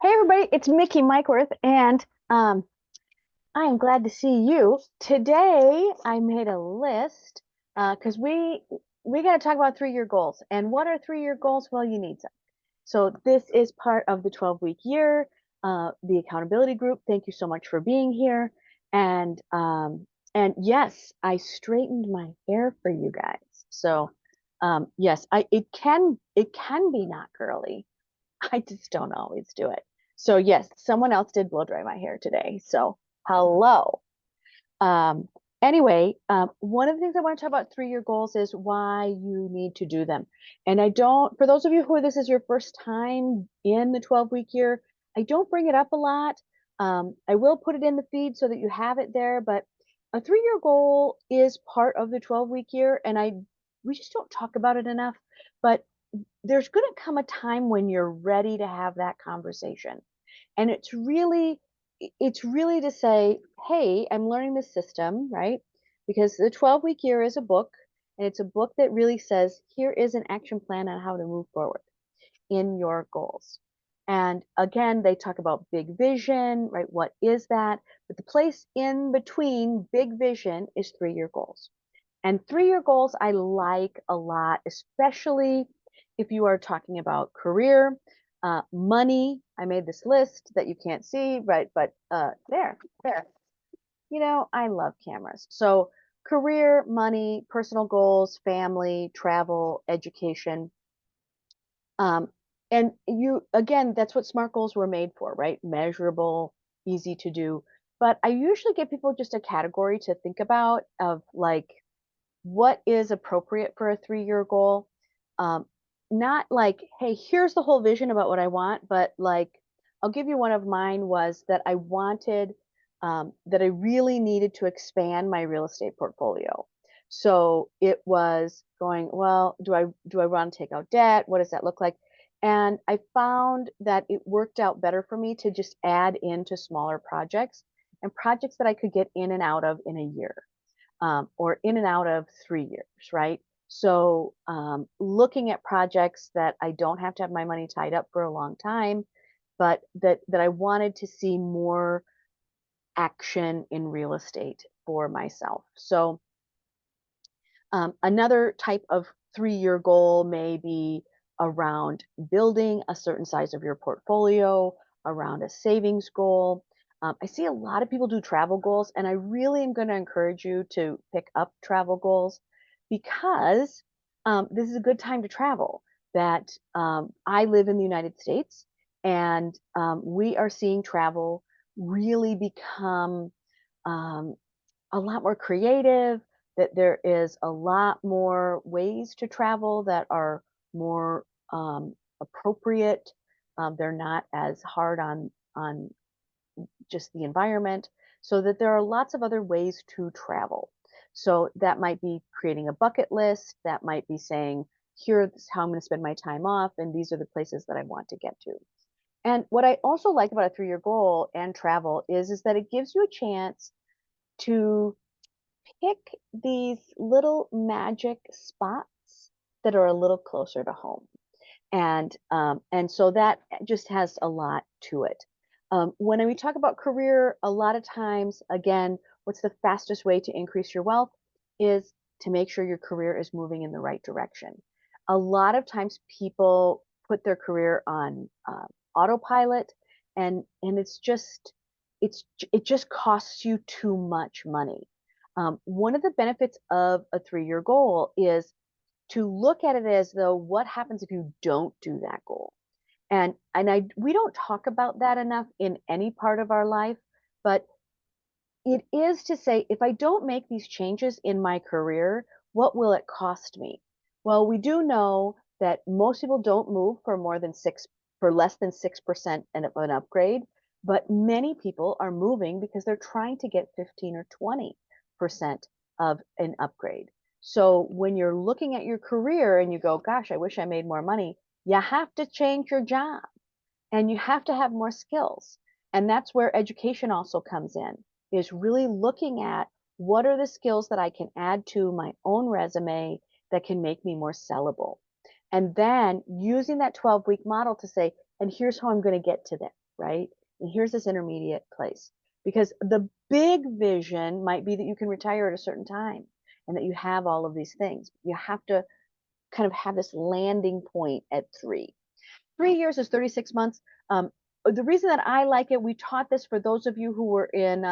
Hey everybody, it's Mickey Mikeworth, and I am glad to see you. Today I made a list because we got to talk about 3-year goals. And what are 3-year goals? Well, you need some. So this is part of the 12-week year, the accountability group. Thank you so much for being here. And and yes, I straightened my hair for you guys. So yes, I it can be not curly. I just don't always do it. So yes, someone else did blow dry my hair today. So hello. Um, anyway, one of the things I want to talk about 3-year goals is why you need to do them. And I don't, for those of you who this is your first time in the 12-week year, I don't bring it up a lot. I will put it in the feed so that you have it there, but a 3-year goal is part of the 12-week year, and we just don't talk about it enough. But there's going to come a time when you're ready to have that conversation. And it's really to say, hey, I'm learning this system, right? Because the 12-week year is a book, and it's a book that really says, here is an action plan on how to move forward in your goals. And again, they talk about big vision, right? What is that? But the place in between big vision is 3-year goals. And 3-year goals I like a lot, especially if you are talking about career, money. I made this list that you can't see, right? But there. I love cameras. So career, money, personal goals, family, travel, education. Um, and again, that's what SMART goals were made for, right? Measurable, easy to do. But I usually give people just a category to think about of like, what is appropriate for a 3-year goal. Um, Not like, hey, here's the whole vision about what I want, but like, I'll give you one of mine was that I wanted, that I really needed to expand my real estate portfolio. So it was going, well, do I want to take out debt? What does that look like? And I found that it worked out better for me to just add into smaller projects and projects that I could get in and out of in a year, or in and out of 3 years, right? So looking at projects that I don't have to have my money tied up for a long time, but that I wanted to see more action in real estate for myself. So another type of 3-year goal may be around building a certain size of your portfolio, around a savings goal. I see a lot of people do travel goals, and I really am going to encourage you to pick up travel goals because this is a good time to travel. That I live in the United States, and we are seeing travel really become um, a lot more creative, that there is a lot more ways to travel that are more appropriate. They're not as hard on just the environment, so that there are lots of other ways to travel. So that might be creating a bucket list. That might be saying, here's how I'm going to spend my time off, and these are the places that I want to get to. And what I also like about a 3-year goal and travel is that it gives you a chance to pick these little magic spots that are a little closer to home. And so that just has a lot to it. When we talk about career, a lot of times, again, what's the fastest way to increase your wealth is to make sure your career is moving in the right direction. A lot of times people put their career on autopilot, and it just costs you too much money. One of the benefits of a 3-year goal is to look at it as though, what happens if you don't do that goal? And we don't talk about that enough in any part of our life, but it is to say, if I don't make these changes in my career, what will it cost me? Well, we do know that most people don't move for less than 6% of an upgrade, but many people are moving because they're trying to get 15 or 20% of an upgrade. So when you're looking at your career and you go, gosh, I wish I made more money, you have to change your job and you have to have more skills. And that's where education also comes in, is really looking at what are the skills that I can add to my own resume that can make me more sellable. And then using that 12-week model to say, and here's how I'm going to get to that. right? And here's this intermediate place. Because the big vision might be that you can retire at a certain time and that you have all of these things. You have to kind of have this landing point at 3. 3 years is 36 months. The reason that I like it, we taught this for those of you who were in,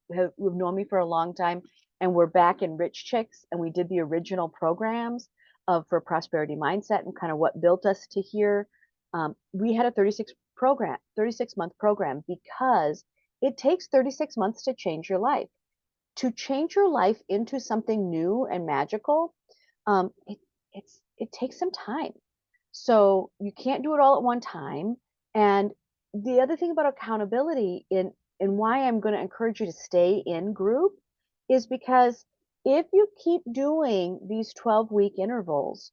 who've known me for a long time, and we're back in Rich Chicks, and we did the original programs of for prosperity mindset and kind of what built us to here. We had a 36-month program because it takes 36 months to change your life. To change your life into something new and magical, um, it, it takes some time. So you can't do it all at one time. And the other thing about accountability and why I'm going to encourage you to stay in group is because if you keep doing these 12-week intervals,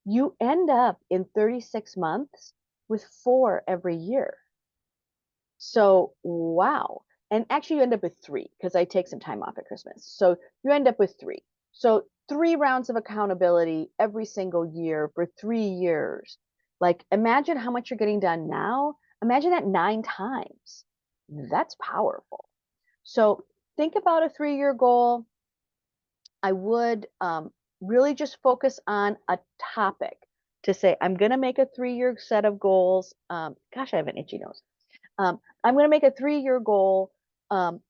you end up in 36 months with 4 every year. So, wow. And actually, you end up with 3 because I take some time off at Christmas. So, you end up with 3. So, 3 rounds of accountability every single year for 3 years. Like, imagine how much you're getting done now. Imagine that 9 times. That's powerful. So, think about a 3-year goal. I would really just focus on a topic to say, I'm going to make a 3-year set of goals. Gosh, I have an itchy nose. I'm going to make a 3-year goal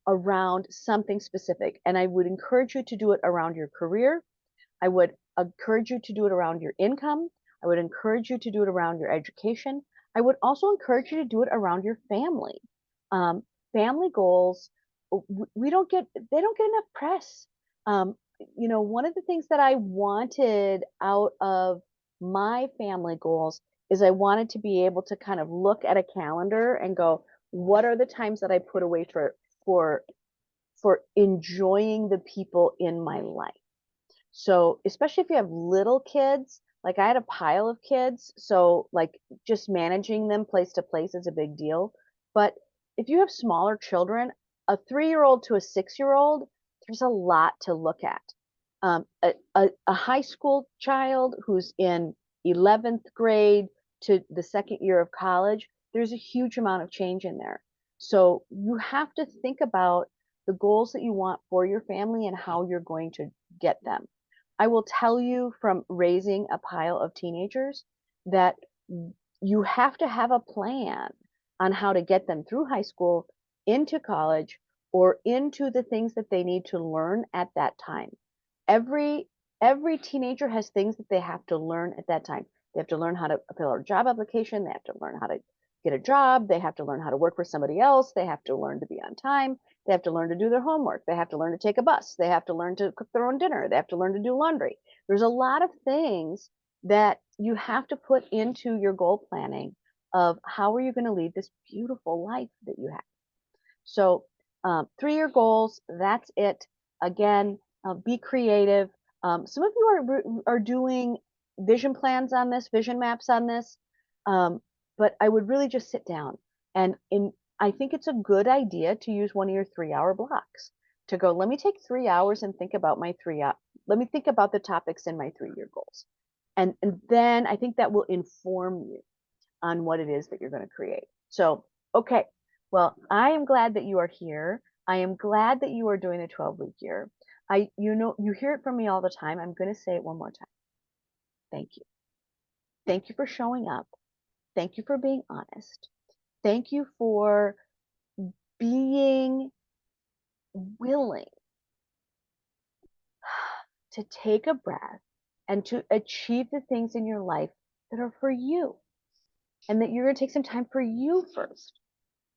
around something specific. And I would encourage you to do it around your career. I would encourage you to do it around your income. I would encourage you to do it around your education. I would also encourage you to do it around your family. Um, Family goals, we don't get, they don't get enough press. Um, one of the things that I wanted out of my family goals is I wanted to be able to kind of look at a calendar and go, what are the times that I put away for for enjoying the people in my life? So, especially if you have little kids, like I had a pile of kids, so like just managing them place to place is a big deal. But if you have smaller children, a 3-year-old to a 6-year-old, there's a lot to look at. A high school child who's in 11th grade to the second year of college, there's a huge amount of change in there. So you have to think about the goals that you want for your family and how you're going to get them. I will tell you from raising a pile of teenagers that you have to have a plan on how to get them through high school, into college, or into the things that they need to learn at that time. Every every teenager has things that they have to learn at that time. They have to learn how to fill out a job application, they have to learn how to get a job, they have to learn how to work for somebody else, they have to learn to be on time, they have to learn to do their homework. They have to learn to take a bus. They have to learn to cook their own dinner. They have to learn to do laundry. There's a lot of things that you have to put into your goal planning of how are you going to lead this beautiful life that you have. So, 3-year goals, that's it. Again, be creative. Some of you are doing vision plans on this, vision maps on this, but I would really just sit down and I think it's a good idea to use one of your 3-hour blocks to go. Let me take 3 hours and think about my let me think about the topics in my 3-year goals, and then I think that will inform you on what it is that you're going to create. So, okay. Well, I am glad that you are here. I am glad that you are doing a 12-week year. You hear it from me all the time. I'm going to say it one more time. Thank you. Thank you for showing up. Thank you for being honest. Thank you for being willing to take a breath and to achieve the things in your life that are for you and that you're going to take some time for you first,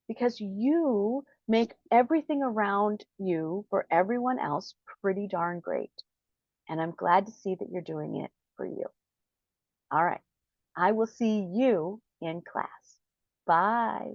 because you make everything around you for everyone else pretty darn great. And I'm glad to see that you're doing it for you. All right. I will see you in class. Bye.